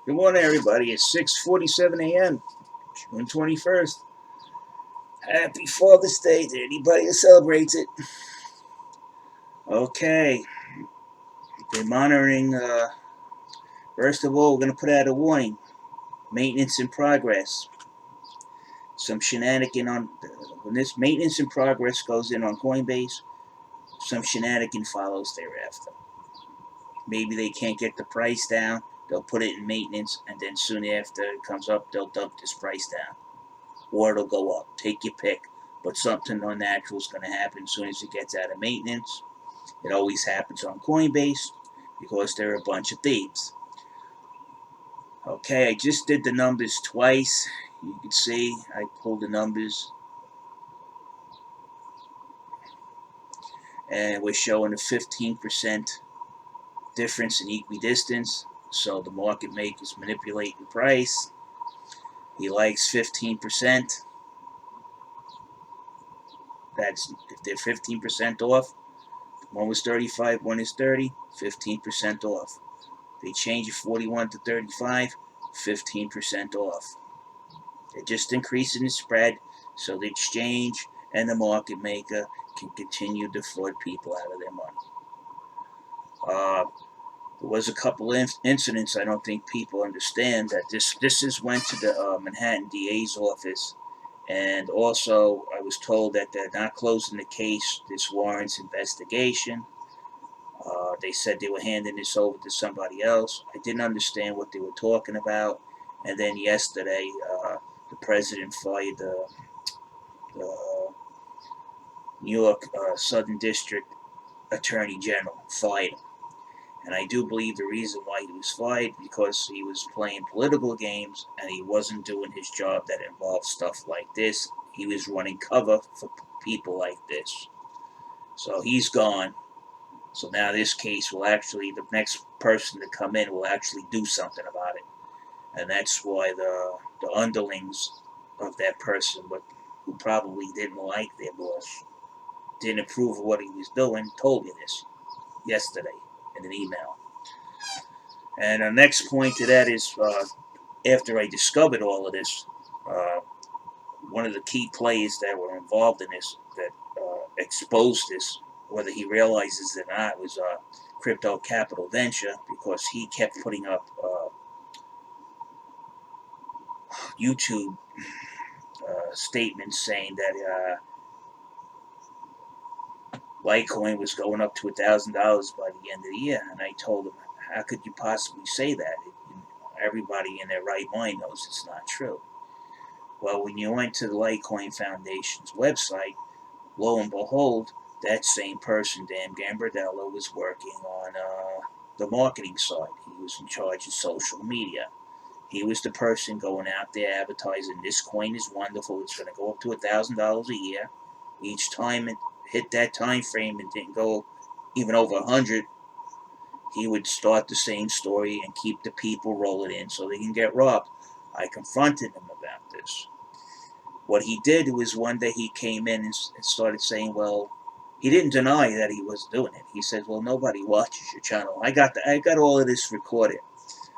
Good morning, everybody. It's 6:47 a.m., June 21st. Happy Father's Day to anybody that celebrates it. Okay, been monitoring. First of all, we're going to put out a warning. Maintenance in progress. Some shenanigan on when this maintenance in progress goes in on Coinbase. Some shenanigan follows thereafter. Maybe they can't get the price down. They'll put it in maintenance, and then soon after it comes up, they'll dump this price down. Or it'll go up. Take your pick. But something unnatural is going to happen as soon as it gets out of maintenance. It always happens on Coinbase because they're a bunch of thieves. Okay, I just did the numbers twice. You can see I pulled the numbers and we're showing a 15% difference in equidistance. So the market maker's manipulating price. He likes 15%. That's if they're 15% off. One was 35, one is 30, 15% off. They change it 41 to 35, 15% off. They're just increasing the spread so the exchange and the market maker can continue to defraud people out of their money. There was a couple incidents I don't think people understand that this is went to the Manhattan DA's office, and also I was told that they're not closing the case. This warrants investigation. They said they were handing this over to somebody else. I didn't understand what they were talking about. And then yesterday, the president fired the New York Southern District Attorney General, fired him. And I do believe the reason why he was fired because he was playing political games and he wasn't doing his job that involved stuff like this. He was running cover for people like this. So he's gone. So now this case will actually, the next person to come in will actually do something about it. And that's why the underlings of that person, but who probably didn't like their boss, didn't approve of what he was doing, told me this yesterday in an email. And the next point to that is after I discovered all of this, uh, one of the key players that were involved in this, that exposed this, whether he realizes it or not, was Crypto Capital Venture because he kept putting up YouTube statements saying that Litecoin was going up to $1,000 by the end of the year, and I told him, "How could you possibly say that? Everybody in their right mind knows it's not true." Well, when you went to the Litecoin Foundation's website, lo and behold, that same person, Dan Gambardella, was working on the marketing side. He was in charge of social media. He was the person going out there advertising this coin is wonderful. It's going to go up to $1,000 a year. Each time it hit that time frame and didn't go even over 100, he would start the same story and keep the people rolling in so they can get robbed. I confronted him about this. What he did was one day he came in and started saying, well, he didn't deny that he was doing it. He said, well, nobody watches your channel. I got all of this recorded.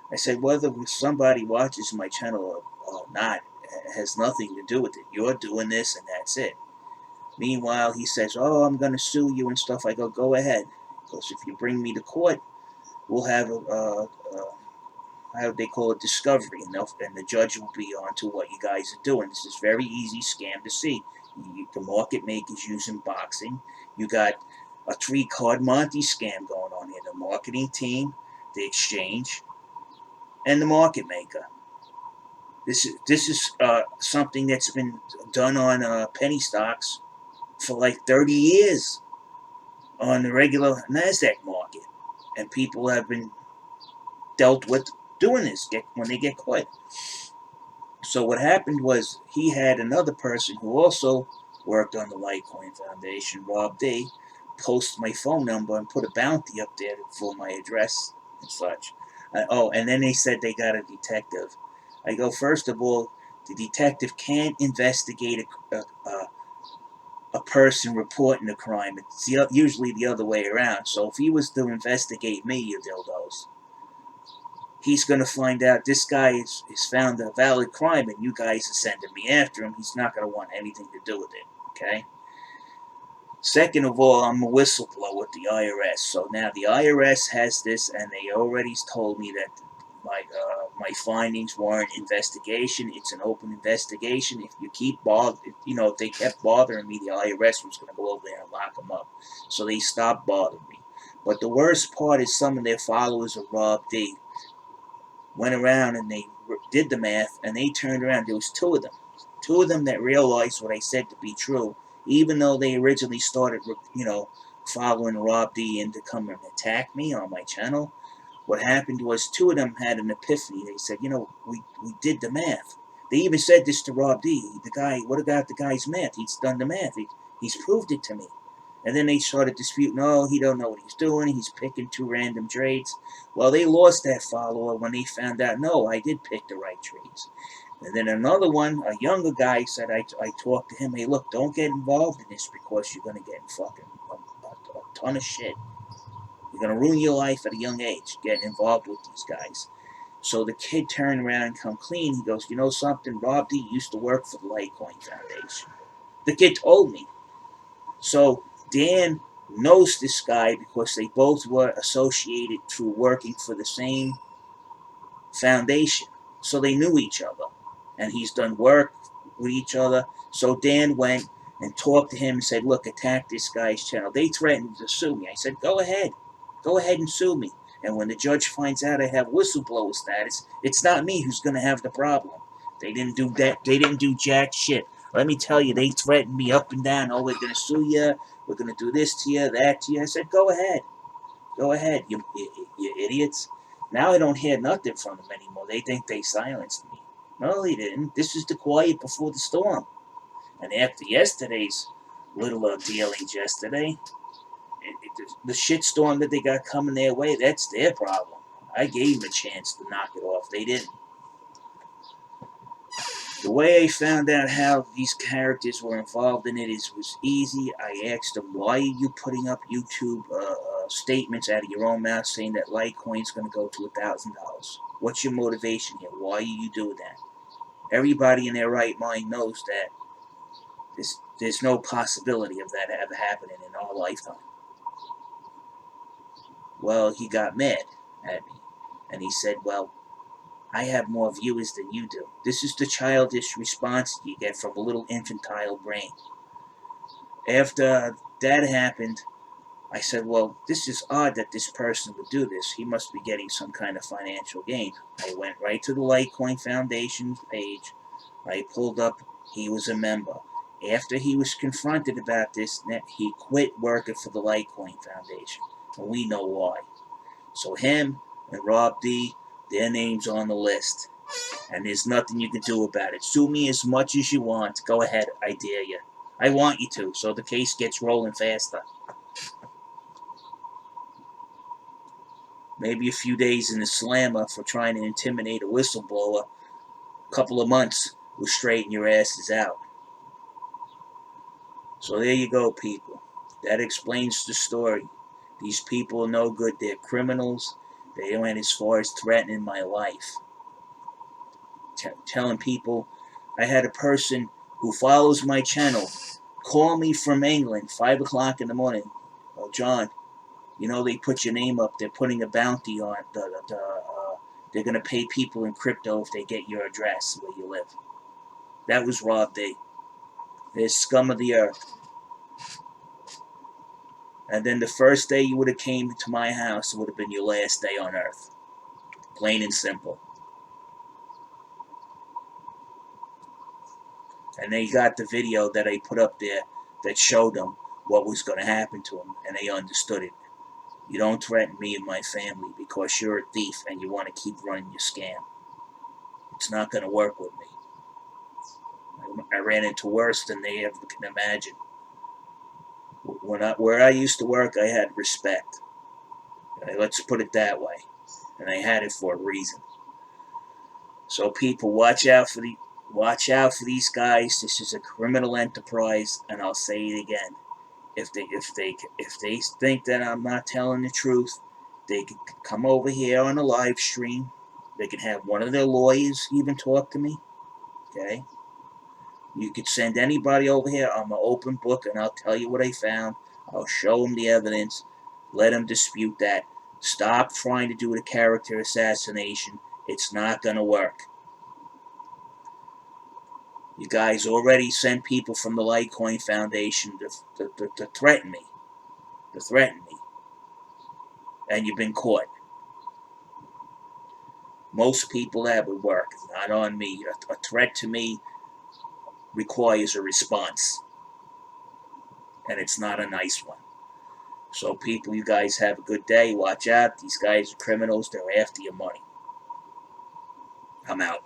I said, whether somebody watches my channel or not has nothing to do with it. You're doing this and that's it. Meanwhile, he says, oh, I'm going to sue you and stuff. I go ahead. Because if you bring me to court, we'll have how they call it, discovery, and the judge will be on to what you guys are doing. This is very easy scam to see. The market makers using boxing. You got a 3-card Monty scam going on here. The marketing team, the exchange, and the market maker. This is something that's been done on penny stocks for like 30 years on the regular NASDAQ market, and people have been dealt with doing this when they get caught. So what happened was he had another person who also worked on the Litecoin Foundation, Rob D, post my phone number and put a bounty up there for my address and such. And then they said they got a detective. I go, first of all, the detective can't investigate a person reporting a crime. It's usually the other way around. So if he was to investigate me, you dildos, he's going to find out this guy is found a valid crime and you guys are sending me after him. He's not going to want anything to do with it, okay? Second of all, I'm a whistleblower with the IRS. So now the IRS has this, and they already told me that my findings warrant investigation. It's an open investigation. If you keep if they kept bothering me, the IRS was going to go over there and lock them up. So they stopped bothering me. But the worst part is some of their followers of Rob D went around and they did the math, and they turned around. There was two of them that realized what I said to be true, even though they originally started, following Rob D in to come and attack me on my channel. What happened was two of them had an epiphany. They said, we did the math. They even said this to Rob D. The guy, what about the guy's math? He's done the math. He's proved it to me. And then they started disputing, no, he don't know what he's doing. He's picking two random trades. Well, they lost that follower when they found out, no, I did pick the right trades. And then another one, a younger guy, said, I talked to him, hey, look, don't get involved in this because you're going to get in fucking a ton of shit. You're going to ruin your life at a young age getting involved with these guys. So the kid turned around and come clean. He goes, you know something? Rob D used to work for the Litecoin Foundation. The kid told me. So Dan knows this guy because they both were associated through working for the same foundation. So they knew each other. And he's done work with each other. So Dan went and talked to him and said, look, attack this guy's channel. They threatened to sue me. I said, go ahead. Go ahead and sue me. And when the judge finds out I have whistleblower status, it's not me who's going to have the problem. They didn't do that. They didn't do jack shit. Let me tell you, they threatened me up and down. Oh, we're going to sue you. We're going to do this to you, that to you. I said, go ahead. Go ahead, you idiots. Now I don't hear nothing from them anymore. They think they silenced me. No, they didn't. This is the quiet before the storm. And after yesterday's little dealings yesterday, the shitstorm that they got coming their way, that's their problem. I gave them a chance to knock it off. They didn't. The way I found out how these characters were involved in it was easy. I asked them, why are you putting up YouTube statements out of your own mouth saying that Litecoin's going to go to $1,000? What's your motivation here? Why are you doing that? Everybody in their right mind knows that there's no possibility of that ever happening in our lifetime. Well, he got mad at me, and he said, well, I have more viewers than you do. This is the childish response you get from a little infantile brain. After that happened, I said, well, this is odd that this person would do this. He must be getting some kind of financial gain. I went right to the Litecoin Foundation's page. I pulled up, he was a member. After he was confronted about this, he quit working for the Litecoin Foundation. And we know why. So him and Rob D, their names on the list. And there's nothing you can do about it. Sue me as much as you want. Go ahead, I dare you. I want you to, so the case gets rolling faster. Maybe a few days in the slammer for trying to intimidate a whistleblower. A couple of months will straighten your asses out. So there you go, people. That explains the story. These people are no good. They're criminals. They went as far as threatening my life. Telling people, I had a person who follows my channel call me from England, 5 o'clock in the morning. Oh, John, they put your name up. They're putting a bounty on they're going to pay people in crypto if they get your address where you live. That was Rob D. They're scum of the earth. And then the first day you would have came to my house would have been your last day on earth. Plain and simple. And they got the video that I put up there that showed them what was going to happen to them, and they understood it. You don't threaten me and my family because you're a thief and you want to keep running your scam. It's not going to work with me. I ran into worse than they ever can imagine. Where I used to work, I had respect. Let's put it that way. And I had it for a reason. So people, watch out for these guys. This is a criminal enterprise, and I'll say it again. If they think that I'm not telling the truth, they could come over here on a live stream They can have one of their lawyers even talk to me. Okay? You could send anybody over here. I'm an open book, and I'll tell you what I found. I'll show them the evidence. Let them dispute that. Stop trying to do the character assassination. It's not going to work. You guys already sent people from the Litecoin Foundation to threaten me. To threaten me. And you've been caught. Most people that would work. Not on me. A threat to me requires a response. And it's not a nice one. So people, you guys have a good day. Watch out. These guys are criminals. They're after your money. I'm out.